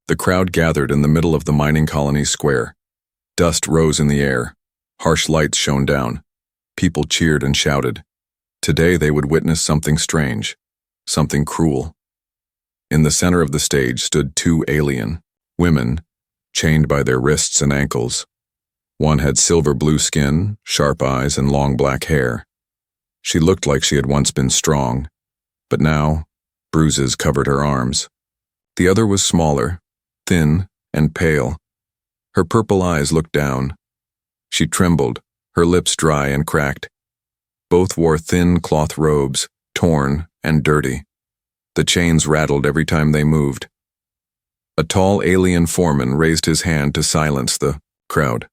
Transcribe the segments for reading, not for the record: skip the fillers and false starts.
The crowd gathered in the middle of the mining colony's square. Dust rose in the air. Harsh lights shone down. People cheered and shouted. Today they would witness something strange, something cruel. In the center of the stage stood two alien women, chained by their wrists and ankles. One had silver blue skin, sharp eyes, and long black hair. She looked like she had once been strong, but now bruises covered her arms. The other was smaller, thin, and pale. Her purple eyes looked down. She trembled, her lips dry and cracked. Both wore thin cloth robes, torn and dirty. The chains rattled every time they moved. A tall alien foreman raised his hand to silence the crowd.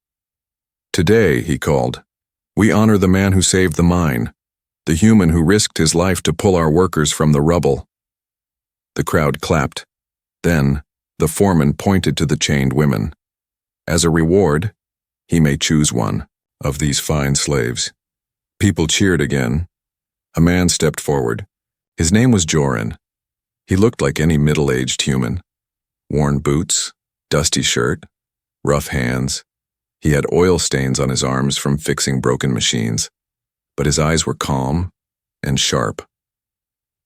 "Today," he called, "we honor the man who saved the mine, the human who risked his life to pull our workers from the rubble." The crowd clapped. Then, the foreman pointed to the chained women. "As a reward, he may choose one of these fine slaves." People cheered again. A man stepped forward. His name was Joran. He looked like any middle-aged human. Worn boots, dusty shirt, rough hands. He had oil stains on his arms from fixing broken machines, but his eyes were calm and sharp.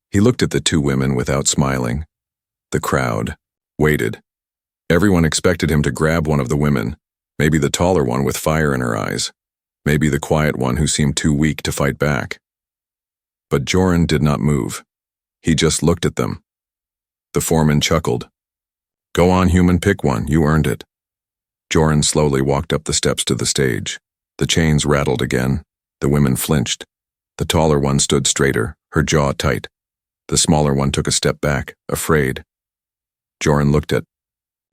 He looked at the two women without smiling. The crowd waited. Everyone expected him to grab one of the women, maybe the taller one with fire in her eyes, maybe the quiet one who seemed too weak to fight back. But Joran did not move. He just looked at them. The foreman chuckled. "Go on, human, pick one. You earned it." Joran slowly walked up the steps to the stage. The chains rattled again. The women flinched. The taller one stood straighter, her jaw tight. The smaller one took a step back, afraid. Joran looked at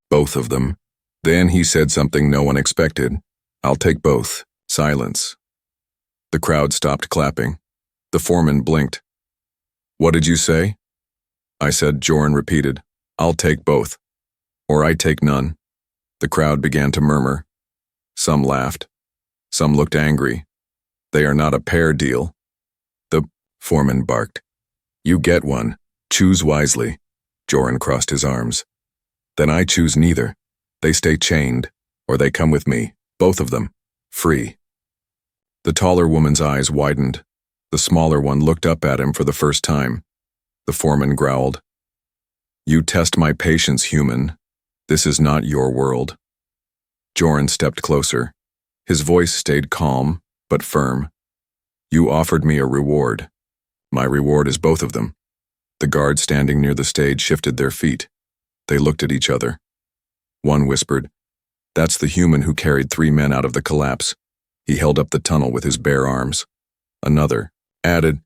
both of them. Then he said something no one expected. "I'll take both." Silence. The crowd stopped clapping. The foreman blinked. "What did you say?" "I said," Joran repeated, "I'll take both. Or I take none." The crowd began to murmur. Some laughed. Some looked angry. "They are not a pair deal." The foreman barked. "You get one. Choose wisely." Joran crossed his arms. "Then I choose neither. They stay chained, or they come with me, both of them, free." The taller woman's eyes widened. The smaller one looked up at him for the first time. The foreman growled. "You test my patience, human. This is not your world." Joran stepped closer. His voice stayed calm, but firm. "You offered me a reward. My reward is both of them." The guards standing near the stage shifted their feet. They looked at each other. One whispered, "That's the human who carried 3 men out of the collapse. He held up the tunnel with his bare arms." Another added,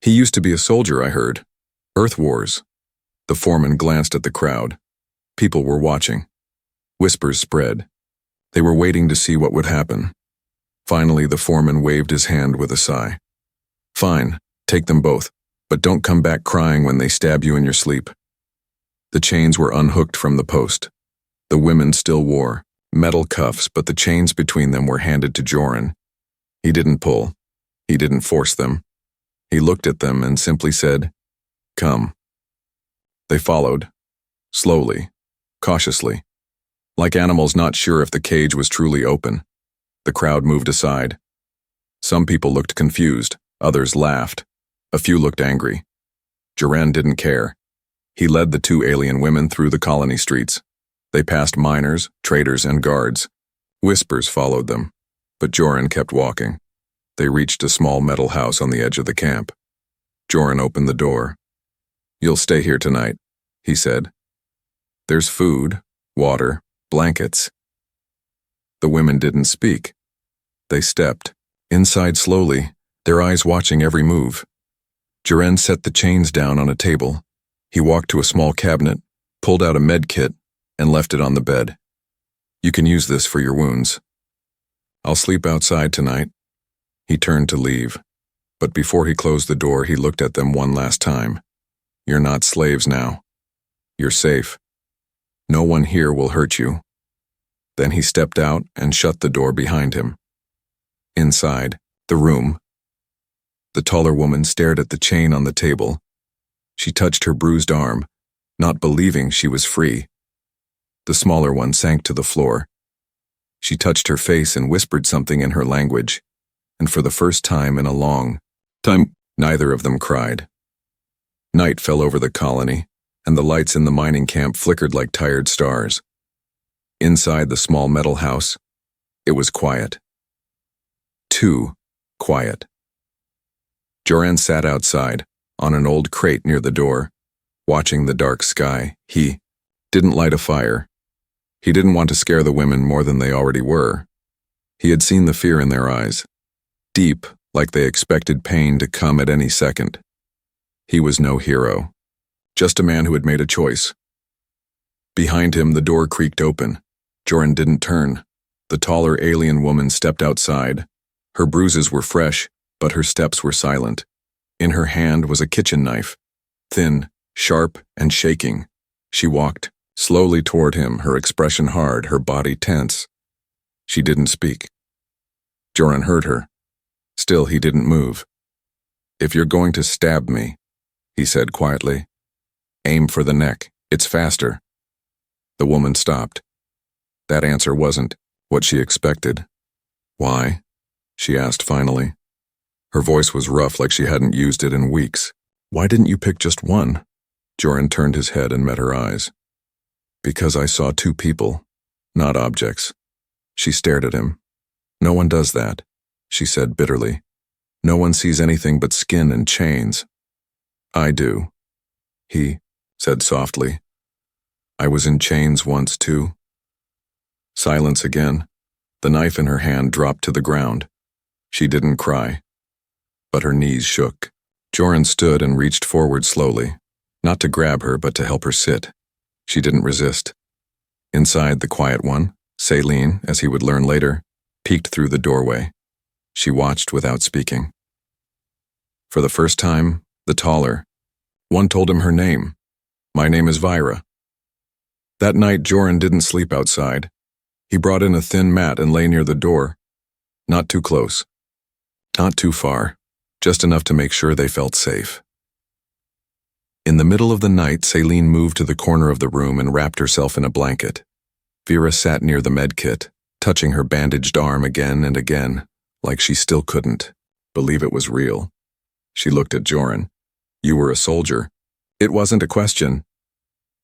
"He used to be a soldier, I heard. Earth Wars." The foreman glanced at the crowd. People were watching. Whispers spread. They were waiting to see what would happen. Finally, the foreman waved his hand with a sigh. "Fine, take them both, but don't come back crying when they stab you in your sleep." The chains were unhooked from the post. The women still wore metal cuffs, but the chains between them were handed to Joran. He didn't pull. He didn't force them. He looked at them and simply said, "Come." They followed, slowly, cautiously, like animals not sure if the cage was truly open. The crowd moved aside. Some people looked confused, others laughed. A few looked angry. Joran didn't care. He led the 2 alien women through the colony streets. They passed miners, traders, and guards. Whispers followed them, but Joran kept walking. They reached a small metal house on the edge of the camp. Joran opened the door. "You'll stay here tonight," he said. "There's food, water, blankets." The women didn't speak. They stepped inside slowly, their eyes watching every move. Joran set the chains down on a table. He walked to a small cabinet, pulled out a med kit, and left it on the bed. "You can use this for your wounds. I'll sleep outside tonight." He turned to leave, but before he closed the door, he looked at them one last time. "You're not slaves now. You're safe. No one here will hurt you." Then he stepped out and shut the door behind him. Inside, the room. The taller woman stared at the chain on the table. She touched her bruised arm, not believing she was free. The smaller one sank to the floor. She touched her face and whispered something in her language, and for the first time in a long time, neither of them cried. Night fell over the colony, and the lights in the mining camp flickered like tired stars. Inside the small metal house, it was quiet. Too quiet. Joran sat outside, on an old crate near the door, watching the dark sky. He didn't light a fire. He didn't want to scare the women more than they already were. He had seen the fear in their eyes, deep, like they expected pain to come at any second. He was no hero, just a man who had made a choice. Behind him, the door creaked open. Joran didn't turn. The taller alien woman stepped outside. Her bruises were fresh, but her steps were silent. In her hand was a kitchen knife, thin, sharp, and shaking. She walked slowly toward him, her expression hard, her body tense. She didn't speak. Joran heard her. Still, he didn't move. "If you're going to stab me," he said quietly, "aim for the neck. It's faster." The woman stopped. That answer wasn't what she expected. "Why?" she asked finally. Her voice was rough, like she hadn't used it in weeks. "Why didn't you pick just one?" Joran turned his head and met her eyes. "Because I saw two people, not objects." She stared at him. "No one does that," she said bitterly. "No one sees anything but skin and chains." "I do," he said softly. "I was in chains once too." Silence again. The knife in her hand dropped to the ground. She didn't cry, but her knees shook. Joran stood and reached forward slowly, not to grab her but to help her sit. She didn't resist. Inside, the quiet one, Celine, as he would learn later, peeked through the doorway. She watched without speaking. For the first time, the taller one told him her name. "My name is Vira." That night, Joran didn't sleep outside. He brought in a thin mat and lay near the door. Not too close. Not too far. Just enough to make sure they felt safe. In the middle of the night, Celine moved to the corner of the room and wrapped herself in a blanket. Vera sat near the medkit, touching her bandaged arm again and again, like she still couldn't believe it was real. She looked at Joran. "You were a soldier." It wasn't a question.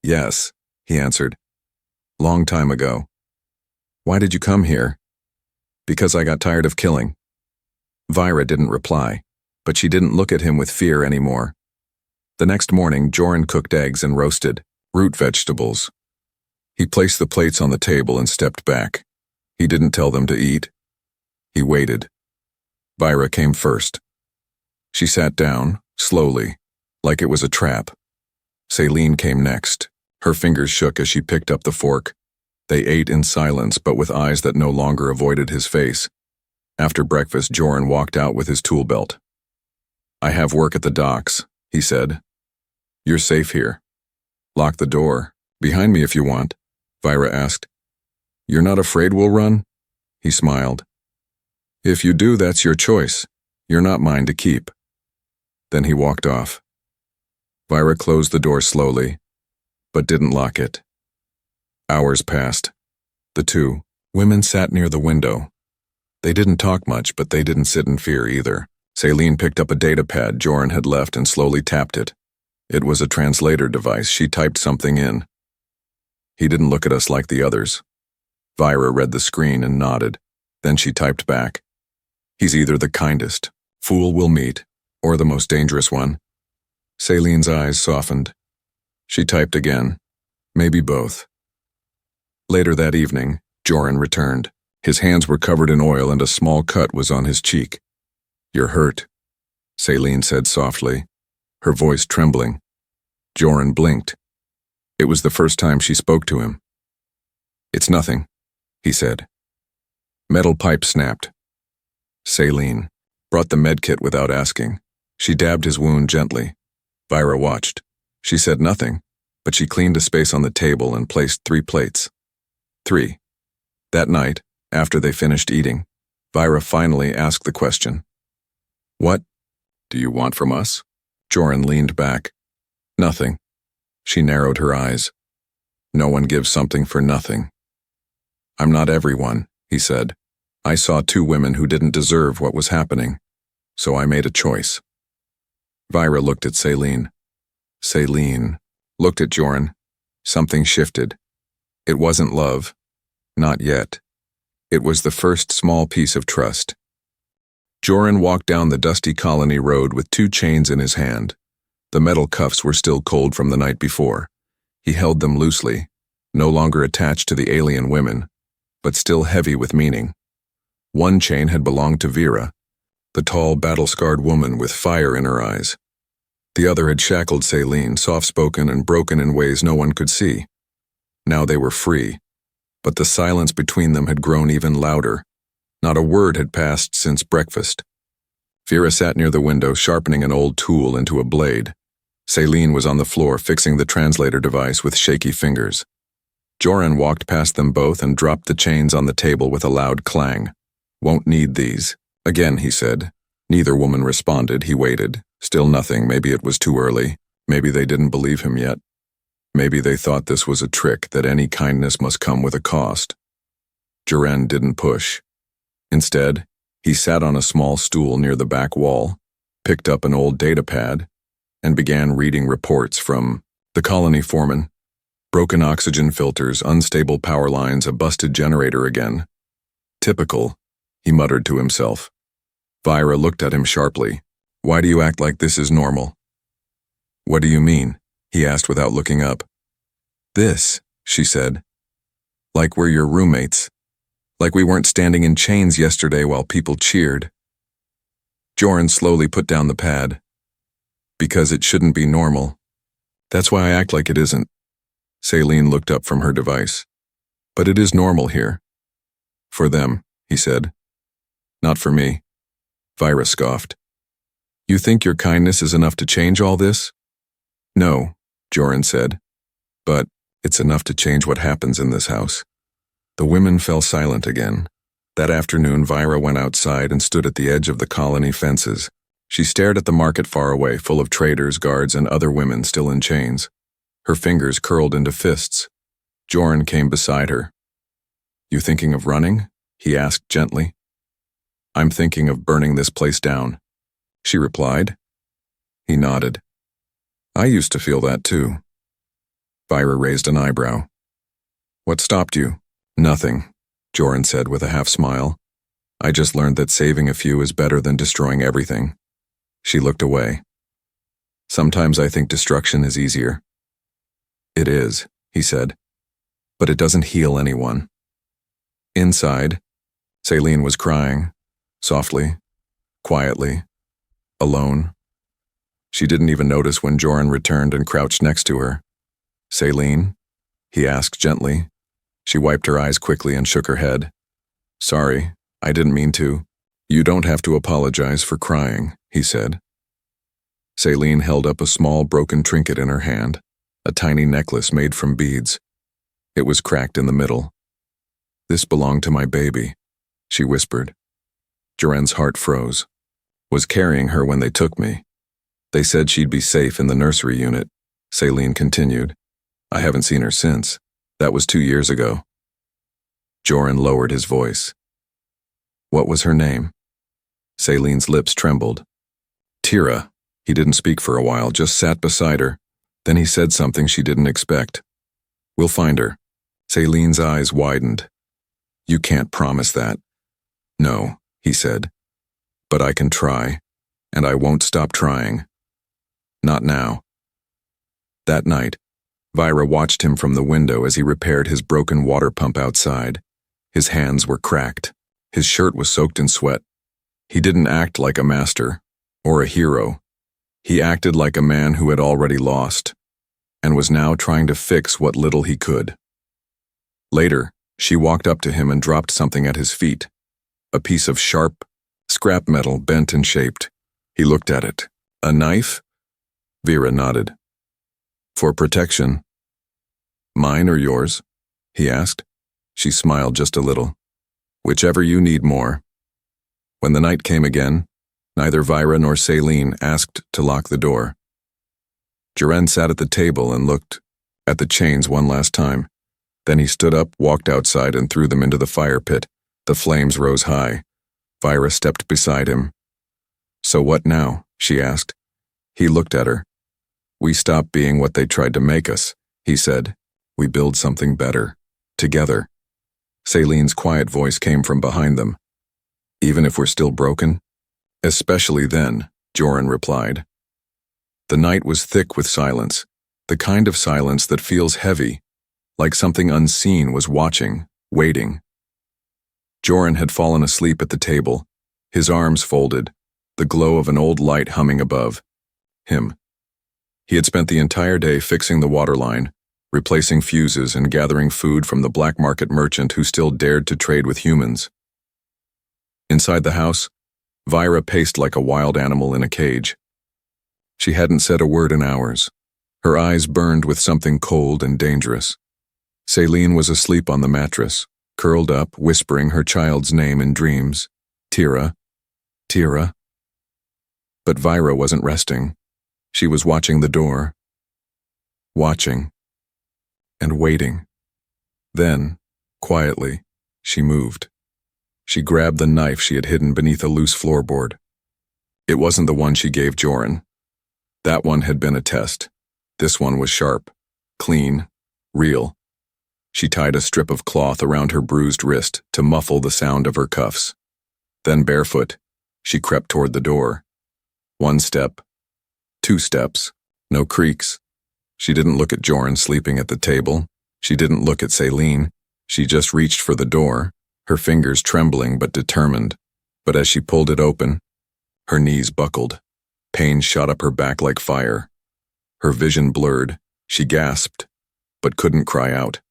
"Yes," he answered. "Long time ago." "Why did you come here?" "Because I got tired of killing." Vira didn't reply, but she didn't look at him with fear anymore. The next morning, Joran cooked eggs and roasted root vegetables. He placed the plates on the table and stepped back. He didn't tell them to eat. He waited. Vira came first. She sat down, slowly, like it was a trap. Celine came next. Her fingers shook as she picked up the fork. They ate in silence, but with eyes that no longer avoided his face. After breakfast, Joran walked out with his tool belt. "I have work at the docks," he said. "You're safe here. Lock the door. Behind me if you want," Vira asked. "You're not afraid we'll run?" He smiled. "If you do, that's your choice. You're not mine to keep." Then he walked off. Vira closed the door slowly, but didn't lock it. Hours passed. The two women sat near the window. They didn't talk much, but they didn't sit in fear either. Celine picked up a data pad Joran had left and slowly tapped it. It was a translator device. She typed something in. "He didn't look at us like the others." Vira read the screen and nodded. Then she typed back. "He's either the kindest fool we'll meet, or the most dangerous one." Celine's eyes softened. She typed again. "Maybe both." Later that evening, Joran returned. His hands were covered in oil and a small cut was on his cheek. "You're hurt," Celine said softly, her voice trembling. Joran blinked. It was the first time she spoke to him. "It's nothing," he said. Metal pipe snapped. Celine brought the medkit without asking. She dabbed his wound gently. Vira watched. She said nothing, but she cleaned a space on the table and placed 3 plates. 3. That night, after they finished eating, Vira finally asked the question. "What do you want from us?" Joran leaned back. "Nothing." She narrowed her eyes. No one gives something for nothing. I'm not everyone, he said. I saw two women who didn't deserve what was happening, so I made a choice. Vira looked at Celine. Celine looked at Joran. Something shifted. It wasn't love. Not yet. It was the first small piece of trust. Joran walked down the dusty colony road with two chains in his hand. The metal cuffs were still cold from the night before. He held them loosely, no longer attached to the alien women, but still heavy with meaning. One chain had belonged to Vera, the tall, battle-scarred woman with fire in her eyes. The other had shackled Celine, soft-spoken and broken in ways no one could see. Now they were free, but the silence between them had grown even louder. Not a word had passed since breakfast. Vera sat near the window, sharpening an old tool into a blade. Celine was on the floor, fixing the translator device with shaky fingers. Joran walked past them both and dropped the chains on the table with a loud clang. Won't need these. Again, he said. Neither woman responded. He waited. Still nothing. Maybe it was too early. Maybe they didn't believe him yet. Maybe they thought this was a trick, that any kindness must come with a cost. Joran didn't push. Instead, he sat on a small stool near the back wall, picked up an old data pad, and began reading reports from the colony foreman. Broken oxygen filters, unstable power lines, a busted generator again. Typical, he muttered to himself. Vira looked at him sharply. Why do you act like this is normal? What do you mean? He asked without looking up. This, she said. Like we're your roommates. Like we weren't standing in chains yesterday while people cheered. Joran slowly put down the pad. Because it shouldn't be normal. That's why I act like it isn't. Celine looked up from her device. But it is normal here. For them, he said. Not for me. Vira scoffed. You think your kindness is enough to change all this? No, Joran said. But it's enough to change what happens in this house. The women fell silent again. That afternoon, Vira went outside and stood at the edge of the colony fences. She stared at the market far away, full of traders, guards, and other women still in chains. Her fingers curled into fists. Joran came beside her. You thinking of running? He asked gently. I'm thinking of burning this place down, she replied. He nodded. I used to feel that too. Vira raised an eyebrow. What stopped you? Nothing, Joran said with a half smile. I just learned that saving a few is better than destroying everything. She looked away. Sometimes I think destruction is easier. It is, he said, but it doesn't heal anyone. Inside, Celine was crying, softly, quietly, alone. She didn't even notice when Joran returned and crouched next to her. Celine? He asked gently. She wiped her eyes quickly and shook her head. Sorry, I didn't mean to. You don't have to apologize for crying, he said. Celine held up a small broken trinket in her hand, a tiny necklace made from beads. It was cracked in the middle. This belonged to my baby, she whispered. Joran's heart froze. Was carrying her when they took me. They said she'd be safe in the nursery unit, Celine continued. I haven't seen her since. That was 2 years ago. Joran lowered his voice. What was her name? Celine's lips trembled. Tira. He didn't speak for a while, just sat beside her. Then he said something she didn't expect. We'll find her. Celine's eyes widened. You can't promise that. No, he said. But I can try, and I won't stop trying. Not now. That night, Vira watched him from the window as he repaired his broken water pump outside. His hands were cracked. His shirt was soaked in sweat. He didn't act like a master or a hero. He acted like a man who had already lost and was now trying to fix what little he could. Later, she walked up to him and dropped something at his feet, a piece of sharp, scrap metal bent and shaped. He looked at it. A knife? Vera nodded. For protection. Mine or yours? He asked. She smiled just a little. Whichever you need more. When the night came again, neither Vira nor Celine asked to lock the door. Joran sat at the table and looked at the chains one last time. Then he stood up, walked outside, and threw them into the fire pit. The flames rose high. Vira stepped beside him. "So what now?" she asked. He looked at her. "We stop being what they tried to make us," he said. "We build something better. Together." Celine's quiet voice came from behind them. "Even if we're still broken?" "Especially then," Joran replied. The night was thick with silence, the kind of silence that feels heavy, like something unseen was watching, waiting. Joran had fallen asleep at the table, his arms folded, the glow of an old light humming above him. He had spent the entire day fixing the water line, replacing fuses and gathering food from the black market merchant who still dared to trade with humans. Inside the house, Vira paced like a wild animal in a cage. She hadn't said a word in hours. Her eyes burned with something cold and dangerous. Celine was asleep on the mattress, curled up, whispering her child's name in dreams. Tira. Tira. But Vira wasn't resting. She was watching the door. Watching. And waiting. Then, quietly, she moved. She grabbed the knife she had hidden beneath a loose floorboard. It wasn't the one she gave Joran. That one had been a test. This one was sharp, clean, real. She tied a strip of cloth around her bruised wrist to muffle the sound of her cuffs. Then, barefoot, she crept toward the door. 1 step, 2 steps, no creaks. She didn't look at Joran sleeping at the table. She didn't look at Celine. She just reached for the door, her fingers trembling but determined. But as she pulled it open, her knees buckled. Pain shot up her back like fire. Her vision blurred. She gasped, but couldn't cry out.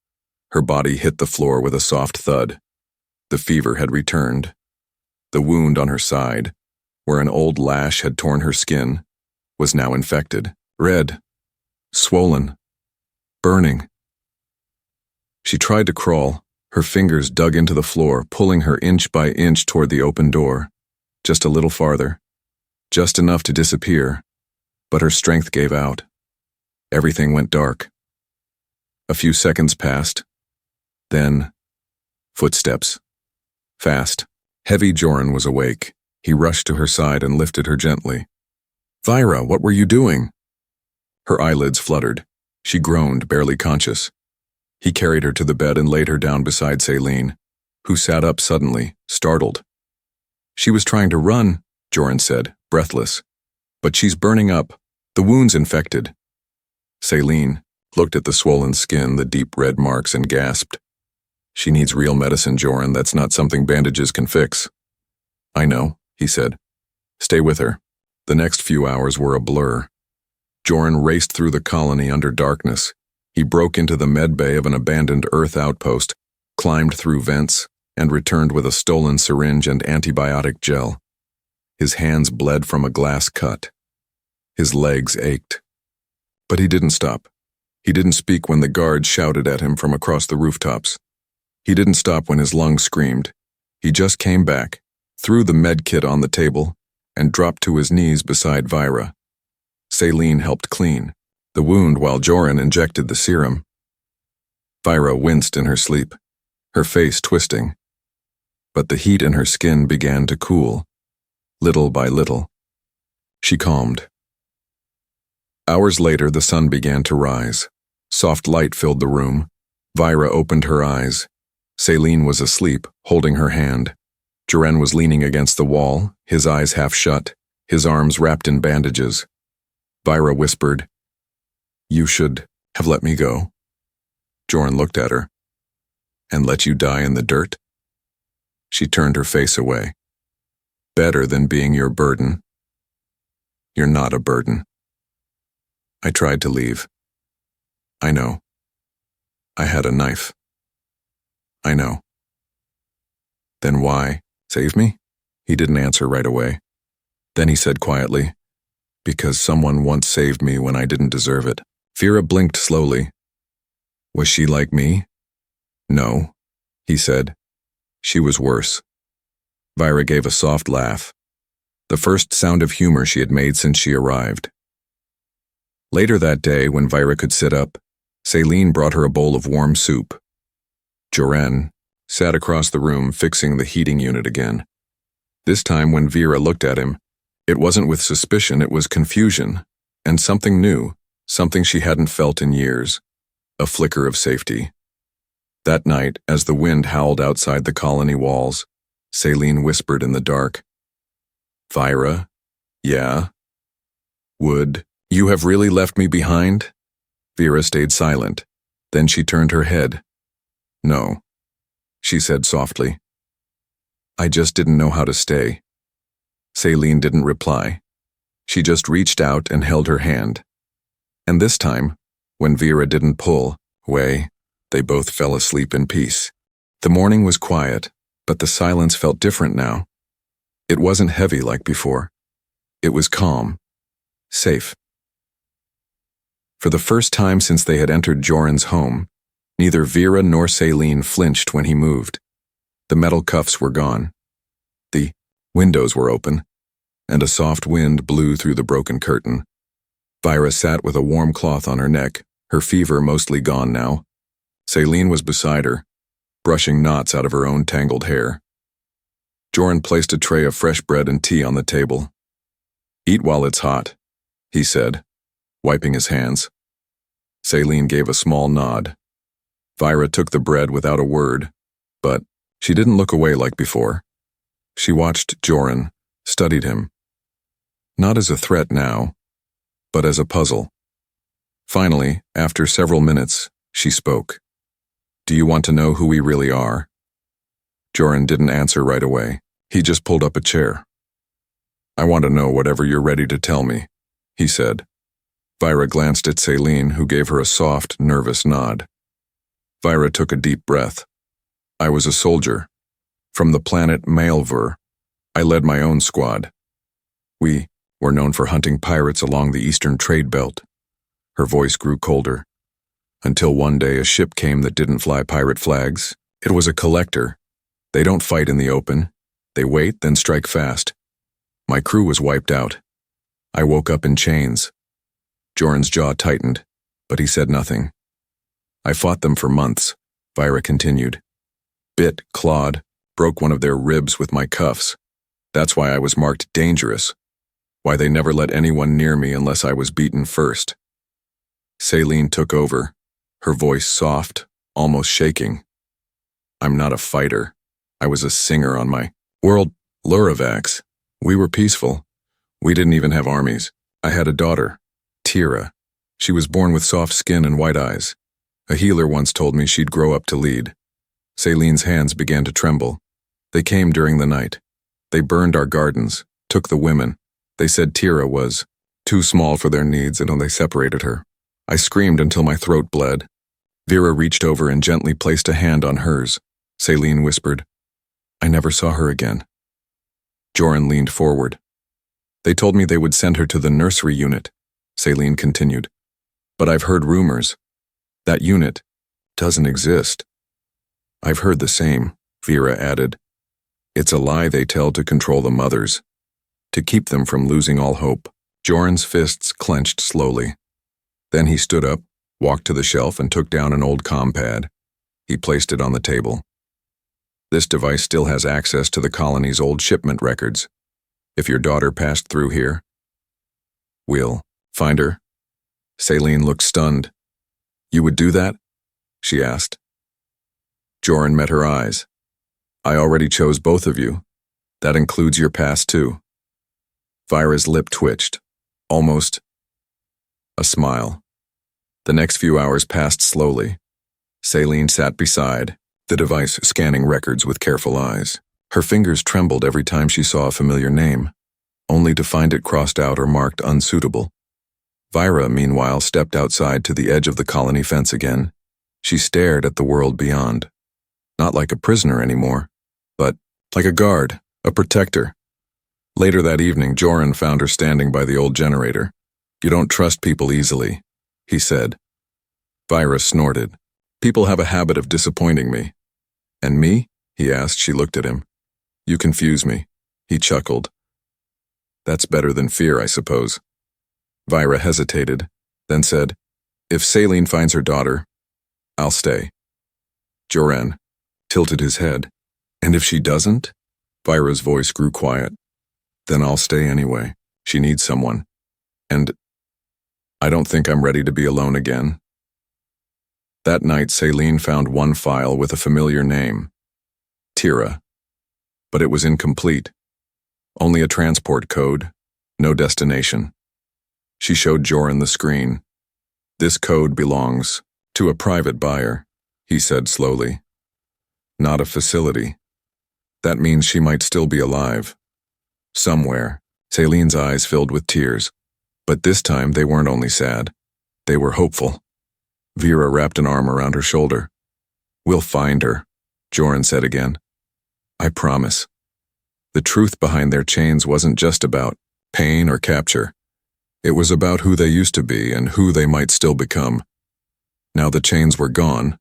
Her body hit the floor with a soft thud. The fever had returned. The wound on her side, where an old lash had torn her skin, was now infected, red, swollen, burning. She tried to crawl. Her fingers dug into the floor, pulling her inch by inch toward the open door. Just a little farther. Just enough to disappear. But her strength gave out. Everything went dark. A few seconds passed. Then, footsteps. Fast. Heavy. Joran was awake. He rushed to her side and lifted her gently. "Vira, what were you doing?" Her eyelids fluttered. She groaned, barely conscious. He carried her to the bed and laid her down beside Celine, who sat up suddenly, startled. "She was trying to run," Joran said, breathless. "But she's burning up. The wound's infected." Celine looked at the swollen skin, the deep red marks, and gasped. "She needs real medicine, Joran. That's not something bandages can fix." "I know," he said. "Stay with her." The next few hours were a blur. Joran raced through the colony under darkness. He broke into the med bay of an abandoned Earth outpost, climbed through vents, and returned with a stolen syringe and antibiotic gel. His hands bled from a glass cut. His legs ached. But he didn't stop. He didn't speak when the guards shouted at him from across the rooftops. He didn't stop when his lungs screamed. He just came back, threw the med kit on the table, and dropped to his knees beside Vira. Celine helped clean the wound while Joran injected the serum. Vira winced in her sleep, her face twisting. But the heat in her skin began to cool, little by little. She calmed. Hours later, the sun began to rise. Soft light filled the room. Vira opened her eyes. Celine was asleep, holding her hand. Joran was leaning against the wall, his eyes half shut, his arms wrapped in bandages. Vira whispered, "You should have let me go." Joran looked at her. "And let you die in the dirt?" She turned her face away. "Better than being your burden." "You're not a burden." "I tried to leave." "I know. I had a knife." "I know." "Then why save me?" He didn't answer right away. Then he said quietly, "Because someone once saved me when I didn't deserve it." Vira blinked slowly. "Was she like me?" "No," he said. "She was worse." Vira gave a soft laugh, the first sound of humor she had made since she arrived. Later that day, when Vira could sit up, Celine brought her a bowl of warm soup. Joren sat across the room fixing the heating unit again. This time when Vera looked at him, it wasn't with suspicion, it was confusion, and something new, something she hadn't felt in years, a flicker of safety. That night, as the wind howled outside the colony walls, Celine whispered in the dark, "Vira, yeah? Would you have really left me behind?" Vera stayed silent. Then she turned her head. "No," she said softly. "I just didn't know how to stay." Celine didn't reply. She just reached out and held her hand. And this time, when Vera didn't pull away, they both fell asleep in peace. The morning was quiet, but the silence felt different now. It wasn't heavy like before. It was calm, safe. For the first time since they had entered Joren's home, neither Vera nor Celine flinched when he moved. The metal cuffs were gone. The windows were open, and a soft wind blew through the broken curtain. Vira sat with a warm cloth on her neck, her fever mostly gone now. Celine was beside her, brushing knots out of her own tangled hair. Joren placed a tray of fresh bread and tea on the table. "Eat while it's hot," he said, wiping his hands. Celine gave a small nod. Vira took the bread without a word, but she didn't look away like before. She watched Joren, studied him. Not as a threat now, but as a puzzle. Finally, after several minutes, she spoke. "Do you want to know who we really are?" Joren didn't answer right away. He just pulled up a chair. "I want to know whatever you're ready to tell me," he said. Vira glanced at Celine, who gave her a soft, nervous nod. Vira took a deep breath. "I was a soldier. From the planet Malvur, I led my own squad. We were known for hunting pirates along the eastern trade belt." Her voice grew colder. "Until one day a ship came that didn't fly pirate flags. It was a collector. They don't fight in the open. They wait, then strike fast. My crew was wiped out. I woke up in chains." Joren's jaw tightened, but he said nothing. "I fought them for months," Vira continued. "Bit, clawed, broke one of their ribs with my cuffs. That's why I was marked dangerous. Why they never let anyone near me unless I was beaten first." Celine took over, her voice soft, almost shaking. "I'm not a fighter. I was a singer on my world, Luravax. We were peaceful. We didn't even have armies. I had a daughter, Tira. She was born with soft skin and white eyes. A healer once told me she'd grow up to lead." Celine's hands began to tremble. "They came during the night. They burned our gardens, took the women. They said Tira was too small for their needs and they separated her. I screamed until my throat bled." Vera reached over and gently placed a hand on hers. Celine whispered, "I never saw her again." Joren leaned forward. "They told me they would send her to the nursery unit," Celine continued. "But I've heard rumors. That unit doesn't exist." "I've heard the same," Vera added. "It's a lie they tell to control the mothers, to keep them from losing all hope." Joren's fists clenched slowly. Then he stood up, walked to the shelf and took down an old comm pad. He placed it on the table. "This device still has access to the colony's old shipment records. If your daughter passed through here, we'll find her." Celine looked stunned. "You would do that?" she asked. Joren met her eyes. "I already chose both of you. That includes your past too." Vira's lip twitched, almost a smile. The next few hours passed slowly. Celine sat beside, the device scanning records with careful eyes. Her fingers trembled every time she saw a familiar name, only to find it crossed out or marked unsuitable. Vira, meanwhile, stepped outside to the edge of the colony fence again. She stared at the world beyond. Not like a prisoner anymore, but like a guard, a protector. Later that evening, Joren found her standing by the old generator. "You don't trust people easily," he said. Vira snorted. "People have a habit of disappointing me." "And me?" he asked. She looked at him. "You confuse me." He chuckled. "That's better than fear, I suppose." Vira hesitated, then said, If Saline finds her daughter, I'll stay. Joran tilted his head. And if she doesn't? Vira's voice grew quiet. Then I'll stay anyway. She needs someone. And I don't think I'm ready to be alone again. That night, Saline found one file with a familiar name. Tira. But it was incomplete. Only a transport code, no destination. She showed Joran the screen. This code belongs to a private buyer, he said slowly. Not a facility. That means she might still be alive. Somewhere. Saline's eyes filled with tears. But this time they weren't only sad. They were hopeful. Vera wrapped an arm around her shoulder. We'll find her, Joran said again. I promise. The truth behind their chains wasn't just about pain or capture. It was about who they used to be and who they might still become. Now the chains were gone,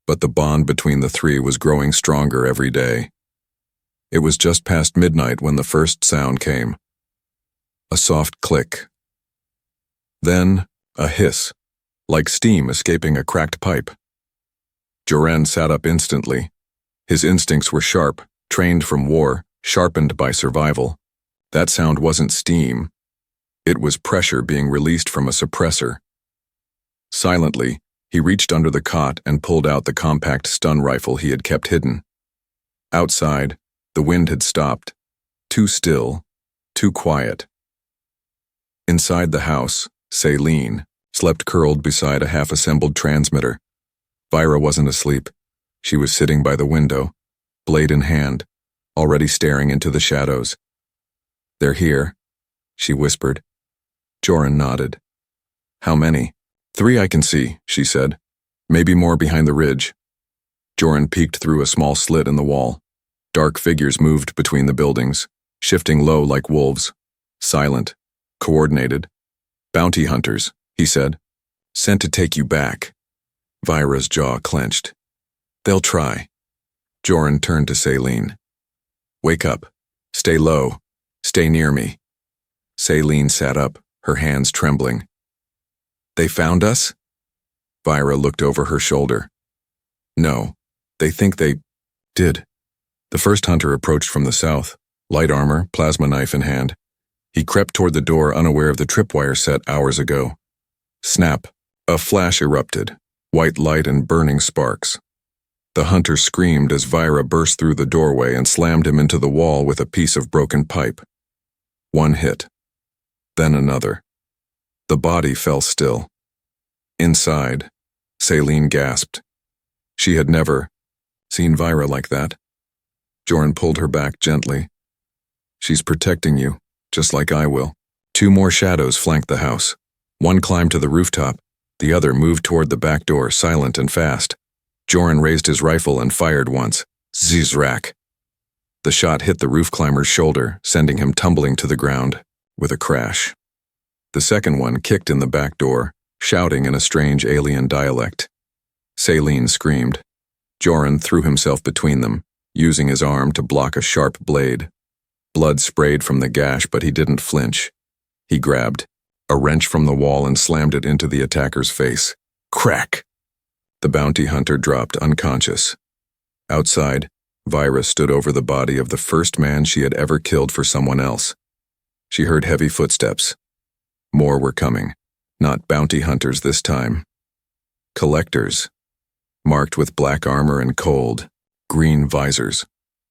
but the bond between the three was growing stronger every day. It was just past midnight when the first sound came. A soft click. Then, a hiss, like steam escaping a cracked pipe. Joran sat up instantly. His instincts were sharp, trained from war, sharpened by survival. That sound wasn't steam. It was pressure being released from a suppressor. Silently, he reached under the cot and pulled out the compact stun rifle he had kept hidden. Outside, the wind had stopped. Too still, too quiet. Inside the house, Saline slept curled beside a half-assembled transmitter. Vira wasn't asleep. She was sitting by the window, blade in hand, already staring into the shadows. They're here, she whispered. Joran nodded. How many? 3 I can see, she said. Maybe more behind the ridge. Joran peeked through a small slit in the wall. Dark figures moved between the buildings, shifting low like wolves. Silent, coordinated. Bounty hunters, he said. Sent to take you back. Vira's jaw clenched. They'll try. Joran turned to Saline. Wake up. Stay low. Stay near me. Saline sat up, her hands trembling. They found us? Vira looked over her shoulder. No, they think they did. The first hunter approached from the south, light armor, plasma knife in hand. He crept toward the door, unaware of the tripwire set hours ago. Snap. A flash erupted, white light and burning sparks. The hunter screamed as Vira burst through the doorway and slammed him into the wall with a piece of broken pipe. One hit. Then another. The body fell still. Inside, Saline gasped. She had never seen Vira like that. Joran pulled her back gently. She's protecting you, just like I will. 2 more shadows flanked the house. One climbed to the rooftop. The other moved toward the back door, silent and fast. Joran raised his rifle and fired once. Zizrak. The shot hit the roof climber's shoulder, sending him tumbling to the ground, with a crash. The second one kicked in the back door, shouting in a strange alien dialect. Saline screamed. Joran threw himself between them, using his arm to block a sharp blade. Blood sprayed from the gash, but he didn't flinch. He grabbed a wrench from the wall and slammed it into the attacker's face. Crack! The bounty hunter dropped unconscious. Outside, Vira stood over the body of the first man she had ever killed for someone else. She heard heavy footsteps. More were coming. Not bounty hunters this time. Collectors. Marked with black armor and cold, green visors.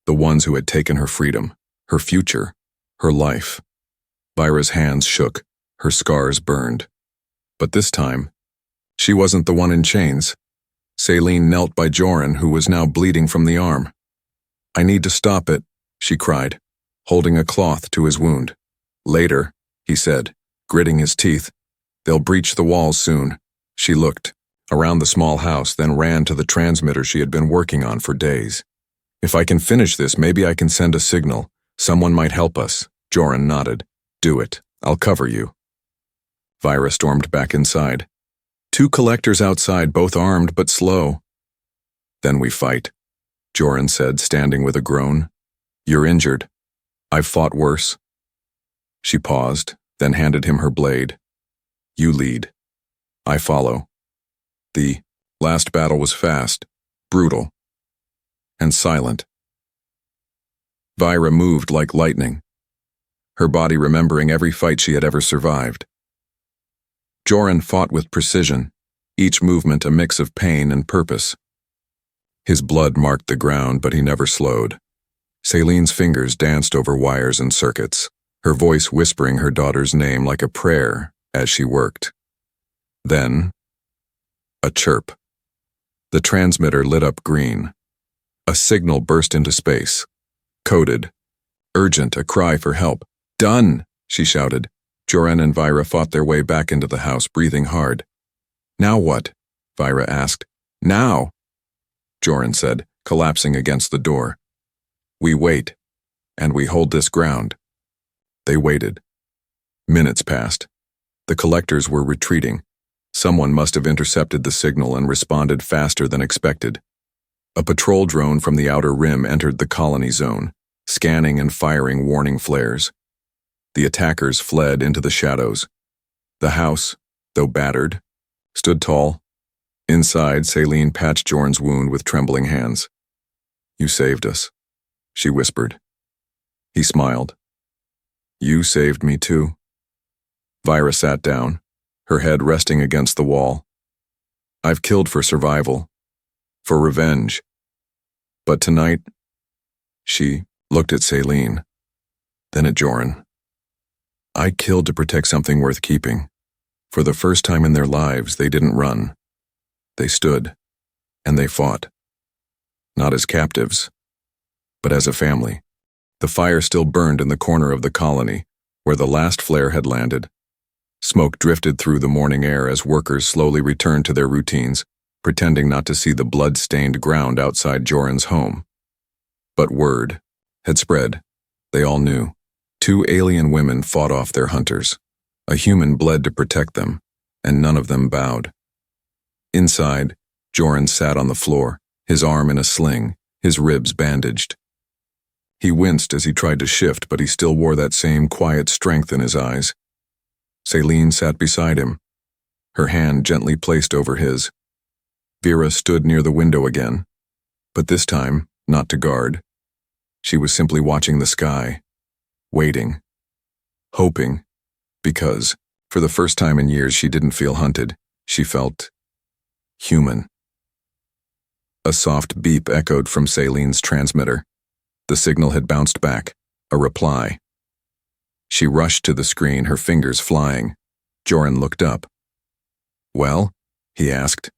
The ones who had taken her freedom, her future, her life. Vira's hands shook, her scars burned. But this time, she wasn't the one in chains. Saline knelt by Joran, who was now bleeding from the arm. I need to stop it, she cried, holding a cloth to his wound. Later, he said, gritting his teeth. They'll breach the walls soon. She looked around the small house, then ran to the transmitter she had been working on for days. If I can finish this, maybe I can send a signal. Someone might help us. Joran nodded. Do it. I'll cover you. Vira stormed back inside. 2 collectors outside, both armed but slow. Then we fight, Joran said, standing with a groan. You're injured. I've fought worse. She paused, then handed him her blade. You lead. I follow. The last battle was fast, brutal, and silent. Vira moved like lightning, her body remembering every fight she had ever survived. Joran fought with precision, each movement a mix of pain and purpose. His blood marked the ground, but he never slowed. Celine's fingers danced over wires and circuits, her voice whispering her daughter's name like a prayer as she worked. Then, a chirp. The transmitter lit up green. A signal burst into space. Coded. Urgent, a cry for help. "Done!" she shouted. Joran and Vira fought their way back into the house, breathing hard. "Now what?" Vira asked. "Now," Joran said, collapsing against the door. "We wait, and we hold this ground." They waited. Minutes passed. The collectors were retreating. Someone must have intercepted the signal and responded faster than expected. A patrol drone from the outer rim entered the colony zone, scanning and firing warning flares. The attackers fled into the shadows. The house, though battered, stood tall. Inside, Celine patched Joran's wound with trembling hands. "You saved us," she whispered. He smiled. "You saved me too." Vira sat down, her head resting against the wall. "I've killed for survival, for revenge. But tonight," she looked at Celine, then at Joran. "I killed to protect something worth keeping." For the first time in their lives, they didn't run. They stood, and they fought. Not as captives, but as a family. The fire still burned in the corner of the colony, where the last flare had landed. Smoke drifted through the morning air as workers slowly returned to their routines, pretending not to see the blood-stained ground outside Joran's home. But word had spread. They all knew. 2 alien women fought off their hunters. A human bled to protect them, and none of them bowed. Inside, Joran sat on the floor, his arm in a sling, his ribs bandaged. He winced as he tried to shift, but he still wore that same quiet strength in his eyes. Celine sat beside him, her hand gently placed over his. Vira stood near the window again, but this time not to guard. She was simply watching the sky, waiting, hoping, because, for the first time in years, she didn't feel hunted. She felt human. A soft beep echoed from Celine's transmitter. The signal had bounced back, a reply. She rushed to the screen, her fingers flying. Joran looked up. "Well?" he asked.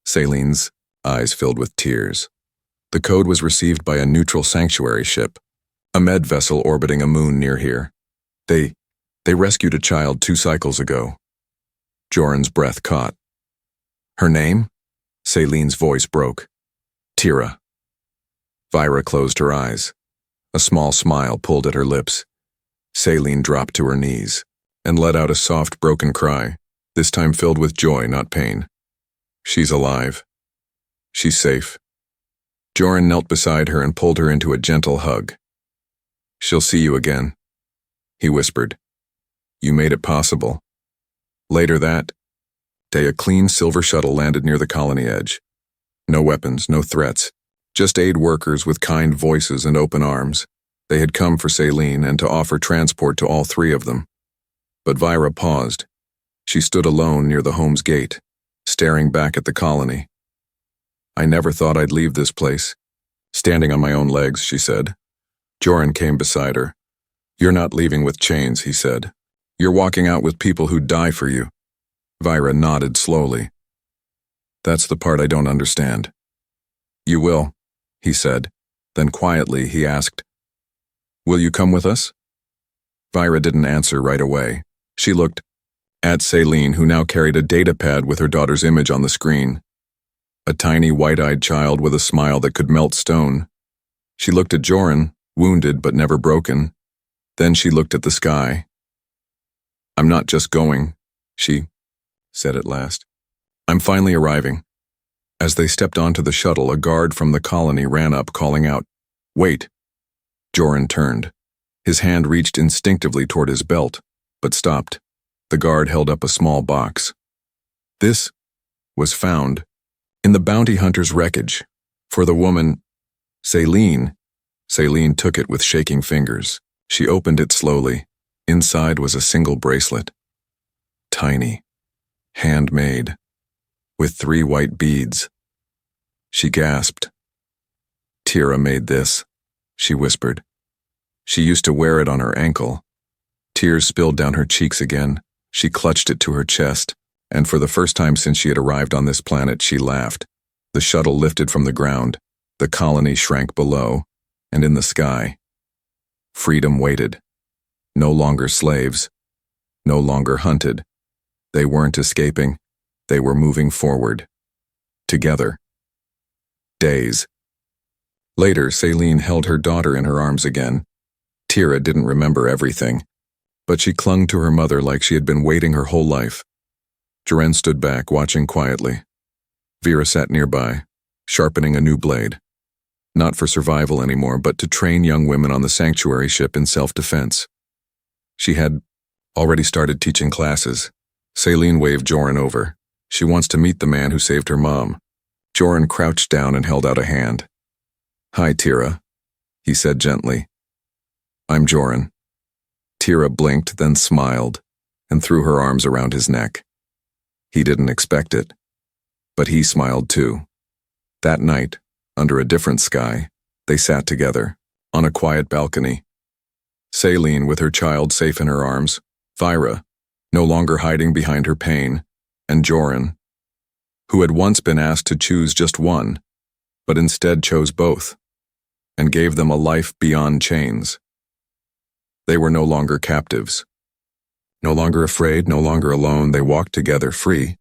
Celine's eyes filled with tears. The code was received by a neutral sanctuary ship, a med vessel orbiting a moon near here. They rescued a child 2 cycles ago. Joran's breath caught. "Her name?" Celine's voice broke. "Tira." Vira closed her eyes. A small smile pulled at her lips. Celine dropped to her knees and let out a soft, broken cry, this time filled with joy, not pain. "She's alive. She's safe." Joran knelt beside her and pulled her into a gentle hug. "She'll see you again," he whispered. "You made it possible." Later that day, a clean silver shuttle landed near the colony edge. No weapons, no threats, just aid workers with kind voices and open arms. They had come for Celine and to offer transport to all 3 of them. But Vira paused. She stood alone near the home's gate, staring back at the colony. "I never thought I'd leave this place. Standing on my own legs," she said. Joran came beside her. "You're not leaving with chains," he said. "You're walking out with people who'd die for you." Vira nodded slowly. "That's the part I don't understand." "You will," he said. Then quietly he asked, "Will you come with us?" Vira didn't answer right away. She looked at Celine, who now carried a data pad with her daughter's image on the screen. A tiny white-eyed child with a smile that could melt stone. She looked at Joran, wounded but never broken. Then she looked at the sky. "I'm not just going," she said at last. "I'm finally arriving." As they stepped onto the shuttle, a guard from the colony ran up, calling out, "Wait." Joran turned. His hand reached instinctively toward his belt, but stopped. The guard held up a small box. "This," was found in the bounty hunter's wreckage. For the woman, Celine took it with shaking fingers. She opened it slowly. Inside was a single bracelet. Tiny, handmade, with 3 white beads. She gasped. Tira made this, she whispered. She used to wear it on her ankle. Tears spilled down her cheeks again. She clutched it to her chest, and for the first time since she had arrived on this planet, she laughed. The shuttle lifted from the ground. The colony shrank below, and in the sky, freedom waited. No longer slaves, no longer hunted. They weren't escaping, they were moving forward. Together. Days. Later, Celine held her daughter in her arms again. Tira didn't remember everything, but she clung to her mother like she had been waiting her whole life. Jaren stood back, watching quietly. Vera sat nearby, sharpening a new blade. Not for survival anymore, but to train young women on the sanctuary ship in self-defense. She had already started teaching classes. Celine waved Joran over. She wants to meet the man who saved her mom. Joran crouched down and held out a hand. Hi, Tira, he said gently. I'm Joran. Tira blinked, then smiled, and threw her arms around his neck. He didn't expect it, but he smiled too. That night, under a different sky, they sat together, on a quiet balcony. Celine with her child safe in her arms, Vira, no longer hiding behind her pain, and Joran, who had once been asked to choose just one, but instead chose both, and gave them a life beyond chains. They were no longer captives. No longer afraid, no longer alone, they walked together free,